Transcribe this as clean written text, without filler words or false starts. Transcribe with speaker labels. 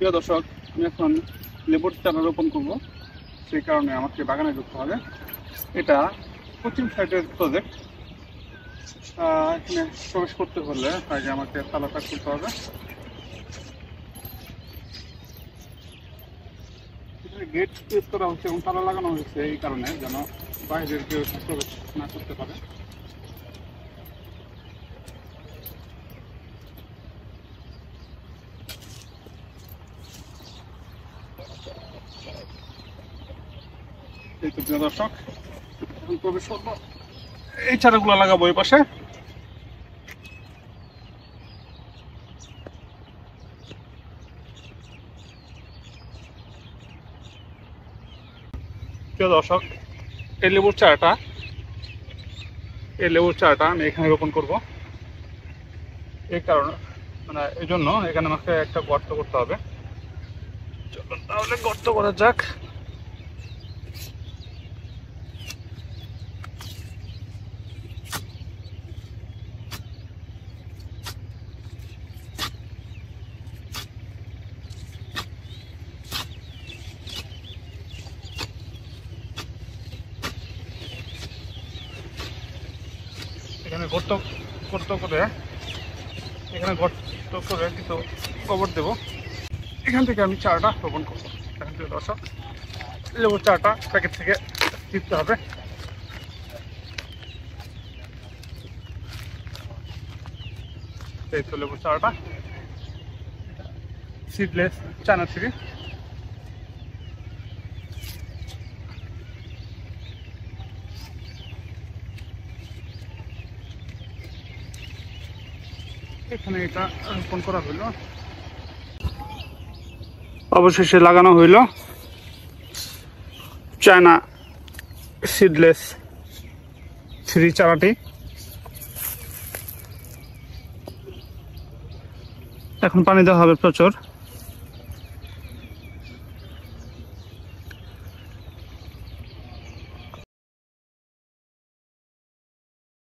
Speaker 1: প্রিয় দর্শক, আমি এখন লেবুর চারা রোপণ করবো, সেই কারণে আমাকে বাগানে ঢুকতে হবে। এটা পশ্চিম সাইডের প্রজেক্ট। এখানে প্রবেশ করতে হলে আগে আমাকে তালাটা খুলতে হবে। গেট ইউজ করা হচ্ছে এবং তালা লাগানো হয়েছে এই কারণে যেন বাইরের কেউ প্রবেশ না করতে পারে। এই তো প্রিয় দর্শক, এখন প্রবেশ করবো। এই চারাগুলো লাগাবো এই পাশে। প্রিয় দর্শক, এই লেবুর চারাটা আমি এখানে রোপণ করব। এই কারণে এই জন্য এখানে আমাকে একটা গর্ত করতে হবে। চলো তাহলে গর্ত করা যাক। এখানে গর্ত করে কিছু কবর দেব। এখান থেকে আমি চারাটা রোপণ করবো। এখান থেকে দর্শক, লেবুর চারাটা প্যাকেট থেকে ছিটতে হবে। এই তো লেবুর চারাটা, সিডলেস চায়না থ্রি। এখানে এটা রোপণ করা হইল, অবশেষে লাগানো হইল চায়না সিডলেস থ্রি চারাটি। এখন পানি দেওয়া হবে প্রচুর।